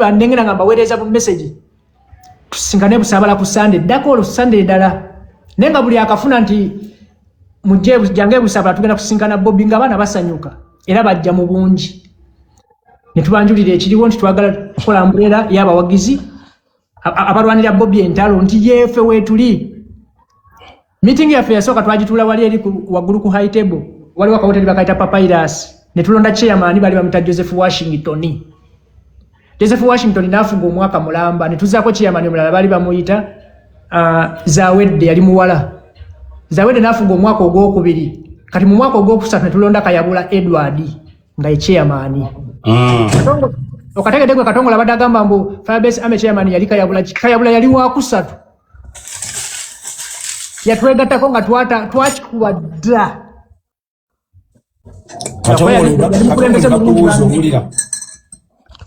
bandengera ngamba weereza bu message tusingane busabala ku Sunday dako lu Sunday dala nenga buli akafuna nti mujje jange busabala tugenda kusingana Bobby nga bana basanyuka era bajja mu bungi nitubanjulire ekiriwo nti twagala kola umbrella yaba wagizi abarwanira Bobby entalo nti yefe wetuli meeting ya yasoka twagitula wali eri wagulu ku high table wali wakawoteli bakaita Papyrus netulonda chairman bali bamuta Joseph Washington nafunga omwaka mulamba netuzako chairman mulala bali bamuyita Zawedde yali muwala Zawedde nafunga omwaka ogwokubiri kati mu mwaka ogwokusatu netulonda Kayabula Edward nga chairman okategedde Katongola badagamba mbu Firebase ame chairman yali Kayabula yali wakusatu yatwegattako nga twakikuba dda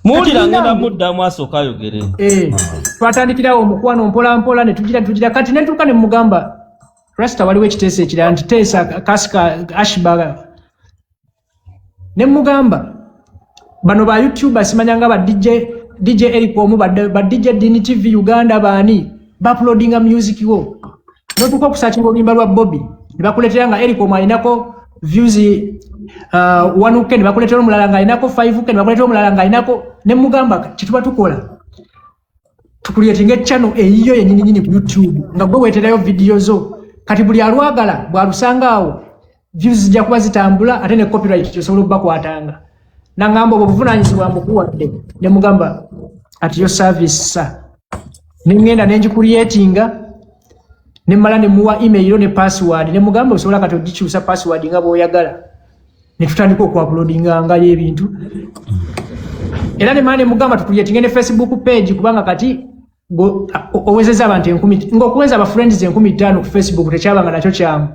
Mulira ngenda mudda mwaso kayogere. Twatandikirawo omukwano mpola ne tujira kati netuka ne mugamba Rasta waliwo ekiteeso ekira nti Tesa Kasika Ashbaga ne mugamba bano ba YouTuber simanyanga ba DJ Eric omu ba DJ Dini TV Uganda bani ba uploadinga music wo notuko kusachinga oluyimba lwa Bobby ne bakuletera nga Eric omu alinako views 1 ne bakuletera omulala nga alinako 5 ne bakuletera omulala nga alinako ne mugamba kituba tukola tukuliyetinga channel eyiyo yenyini ku YouTube nga gwe weterayo video zo kati buli alwagala bwalusanga awo views zijja kuba zitambula ate ne copyright kyosobola okubakwatanga nangambo obuvunanyizibwa mbukuwadde ne mugamba ati yo service sa ningenda nenjikuliyetinga ne mala ne muwa email ne password ne mugamba osobola kati ogikyusa password nga bw'oyagala ne tutandika okuuploadinga nga y'ebintu era ne mala ne mugamba tukuliyetinga ne Facebook page kubanga kati owezeza abantu 10,000 ng'okuweza aba friends 15,000 ku Facebook tekyabanga nakyo kyamu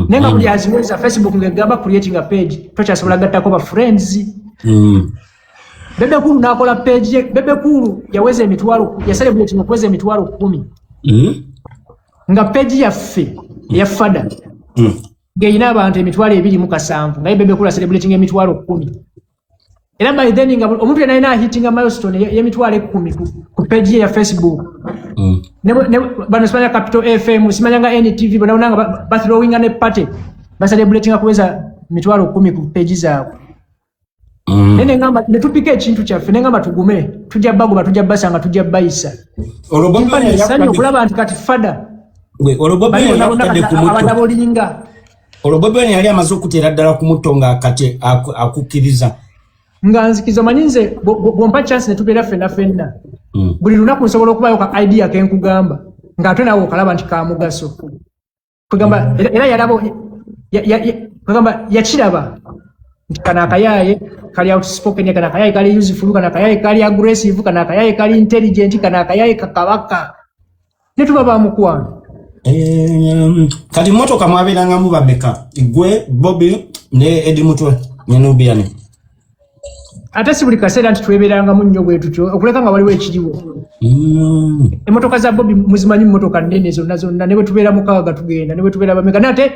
nenga buli aziweza Facebook ngegamba creating a page tokyasobola gattako ba friends Bebe Kulu nakola page Bebe Kulu yaweza emitwalo ya celebrate mukweza emitwalo 10 nga page yaffe ya fada geina abantu emitwalo 2 nga Bebe Kulu celebrating emitwalo 10 era by then nga omuntu yena hitting a milestone y'emitwalo 10 ku page ya Facebook ne bano simanya Capital FM simanya nga NTV banaonanga ba throwing ne party ba celebrating kuweza mitwalo 10 ku page zaabwe nene ngamba ne tupike ekintu kyaffe nengamba tugume tujja bago tujja basanga tujja bayisa olobombe yasanyo kulaba anti kati fada olobombe yakutadde ku mutto abadabolinga olobombe yali amaze okutera ddala ku mutto nga kati akukiriza nga nzikizo manyinze bompa chance ne tubera fenna buli lunaku nsobola okubayo ka idea ke nkugamba nga ate nawo okalaba nti ka mugaso kugamba era yalabo kugamba yakiraba kana akayaye kali outspoken kana akayaye kali useful kana akayaye kali aggressive kana akayaye kali intelligent kana akayaye kakabaka ne tubaba mukwano kati moto kamwabiranga mu babeka igwe Bobby ne Eddie Mutwe ne Nubian ate si buli kaseera nti tweberanga mu nnyo bwetu kyo okuleka nga waliwo ekiriwo emmotoka za Bobby muzimanyi mmotoka nnene zonna ne bwe tubeera mukaaga tugenda ne bwe tubeera bameka nate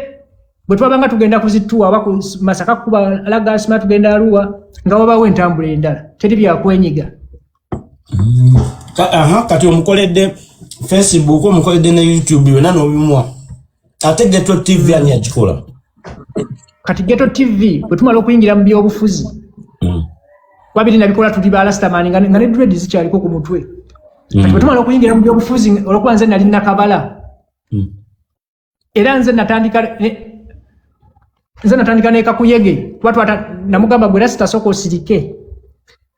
bwe twabanga tugenda kuzittuwa aba ku Masaka kuba Lagasima tugenda Arua nga wabawo entambula endala teri byakwenyiga kati omukoledde Facebook omukoledde ne YouTube yonna n'obimwa ate Ghetto TV ani agikola kati Ghetto TV bwe tumala okuyingira mu byobufuzi wabiri nabikola tuli ba Rastaman nga ne dread zikyaliko ku mutwe kati bwe tumala okuyingira mu byobufuzi olwokuba nze nali nakabala era nze natandika nekakuyege twatwata namugamba gwe Rasta soko sirike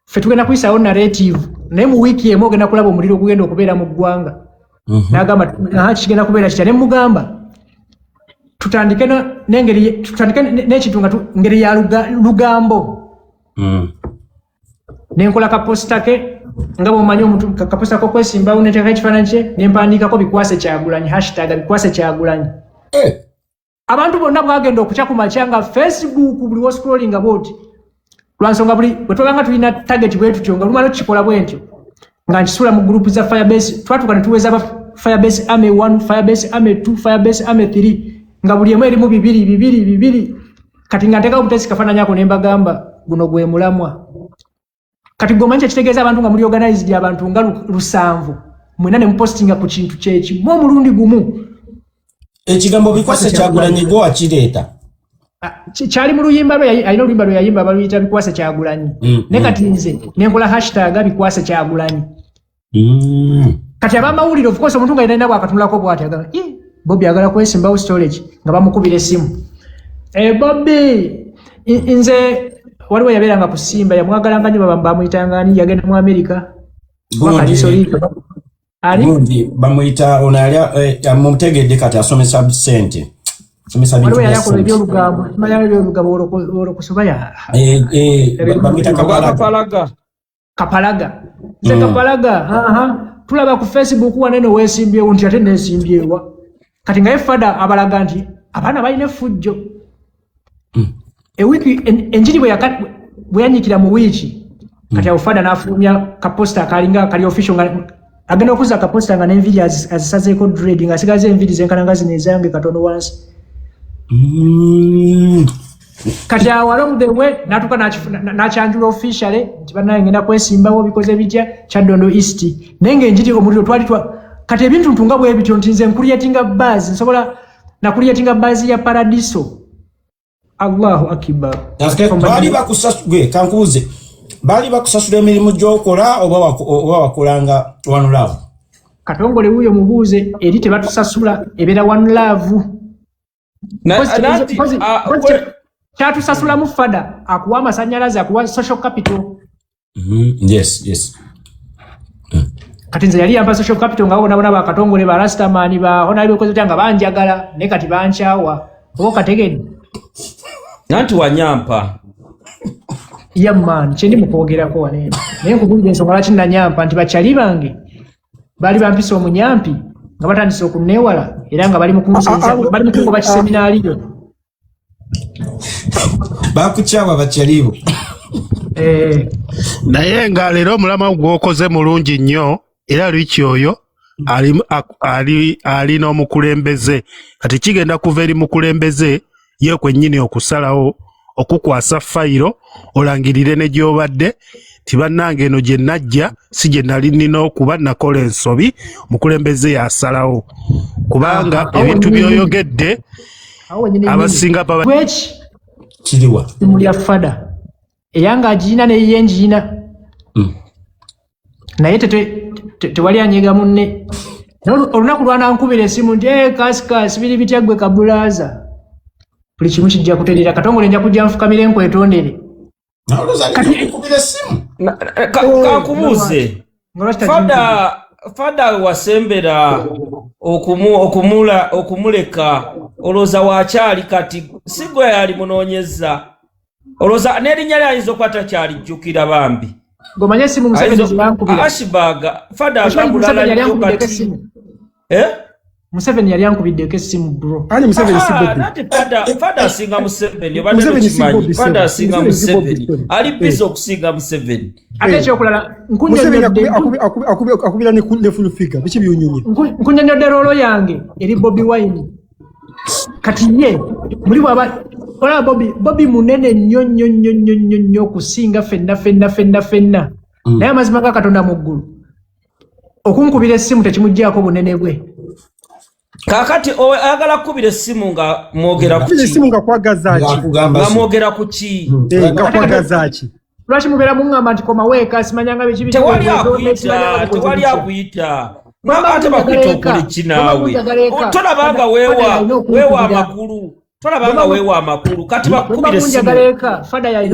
ffe tugenda kuyisawo narrative naye mu wiiki emu ogenda kulaba omuliro ogugenda okubeera mu ggwanga n'agamba kigenda kubeera kitya ne mugamba tutandike n'ekintu nga ngeri ya lugambo nenkola kaposta ke nga bwomanyi omuntu kaposta ko kwesimbawo neteeka ekifaananyi kye nempandiikako bikwase Kyagulanyi #bikwase Kyagulanyi abantu bonna bwagenda okukya ku makya nga Facebook buli wo scrollinga bwoti lwansonga buli bwe twabanga tulina target bwetutyo nga lumala tukikola bwentyo nga nkisula mu group za Firebase twatuka ne tuweza ba Firebase Army 1 Firebase Army 2 Firebase Army 3 nga buli emu erimu bibiri kati nga nteeka obutesi kafaananyi ako ne mbagamba guno gwe mulamwa kati gomanje kitegeeza abantu nga muri organized abantu nga lusanvu mwena ne mpostinga ku kintu kyeki mu mulundi gumu ekigambo bikwase Kyagulanyi go akireta kyali mu luyimba lwe alina oluyimba lwe yayimba baluyita bikwase Kyagulanyi ne kati nze nenkola hashtag bikwase Kyagulanyi kati abamawulire of course omuntu nga yina nabo akatunulako bw'ati agamba Bobby agala kwesimbawo storage nga bamukubira essimu Bobby nze waliwo yabeeranga ku Simba yamwagalanga nnyo bamuyitanga ani yagenda mu America gundi bamuyita onalya amutegedde kati asomesa sente somesa bintu waliwo yakola ebyolugambo tumanya ebyolugambo olokusubaya bamuyita Kapalaga nze Kapalaga tulaba ku Facebook wanene weesimbyewo nti ate neesimbyewa kati nga fada abalaga nti abaana balina effujjo ewiki enjiri bwe yanyikira mu wiiki kati awufada n'afulumya kaposta akalinga kali official nga agenda okuza kaposta nga n'enviri azisazeeko dread nga asigaza enviri zenkananga zino ezange katono wansi kati awo along the way n'atuuka n'akyanjula officially nti bannange ngenda kwesimbawo bikoze bitya Kyaddondo East naye ng'enjiri omuliro twali kati ebintu ntunga bwe bityo nti nze nkuliyatinga buzz nsobola nakuliyatinga buzz ya Paradiso Allahu Akbar bali bakusasugwe kankuze bali bakusasula emirimu gy'okola oba wakolanga One Love Katongole wuyo mubuuze eri tebatusasula ebeera One Love kyatusasula mu fada akuwa amasanyalaze akuwa social capital yes kati nze yali yampa social capital nga wabona bakatongole ba Rastaman ba honali bekoze tyanga banjagala ne kati bankyawa obo kategedde nanti wanyampa man kyendi mukwogerako wanene naye nkugulira ensonga lwaki nanyampa nti bakyali bange bali bampisa omunyampi nga batandise okuneewala era nga bali mu kungoba kiseminaaliyo bakukyawa bakyalibo naye nga leero omulama gwokoze mulungi nnyo era lwiki oyo ali n'omukulembeze kati kigenda kuva eri mukulembeze ye kwennyini okusalawo okukwasa fayiro olangirire ne gy'obadde tibannange eno gye najja si gye nali nina okuba nakola ensobi mukulembeze yasalawo kubanga ebintu by'oyogedde abasinga bweki kiriwa mulya fada eyanga agiina neyiye ngiina naye tewali anyega munne olunaku lwanankubira esimu nti kasikasi biri bitya gwe Kabulaza buli kimu kijja kuterera Katongole nja kujja nfukamira enkwetondere kakubuuze fada wasembera okumuleka olowooza wakyali kati si gwe yali munoonyeza olowooza n'erinnya lyayinza okuba takyalijjukira bambi ng'omanye esimu Museveni zibankubira Ashibaga fada agambulala nnyo kati Museveni yali ankubiddeko essimu bro ani Museveni si Bobby fada asinga Museveni obadde tukimanyi fada asinga Museveni ali biza okusinga Museveni ate ekyokulala akubira ne full figure biki byunyumye nkunyonyodde roolo yange eri Bobby Wine kati ye muli bwaba ola Bobby munene nnyo okusinga fenna naye amazima ga Katonda mu ggulu okunkubira essimu tekimuggyako bunene bwe kakati ayagala kukubira essimu nga mwogera ku ki essimu nga kwagaza ki nga mwogera ku ki nga kwagaza ki lwaki mubeera muŋŋamba nti koma weeka simanyanga biki tewali akuyita ate bakuyita okuli ki naawe tolabanga weewa amakulu tolabanga weewa amakulu kati bakukubira essimu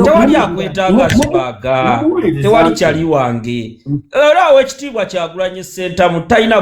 tewali akwetanga Ashibaga tewali kyali wange era awo ekitiibwa Kyagulanyi Ssentamu talina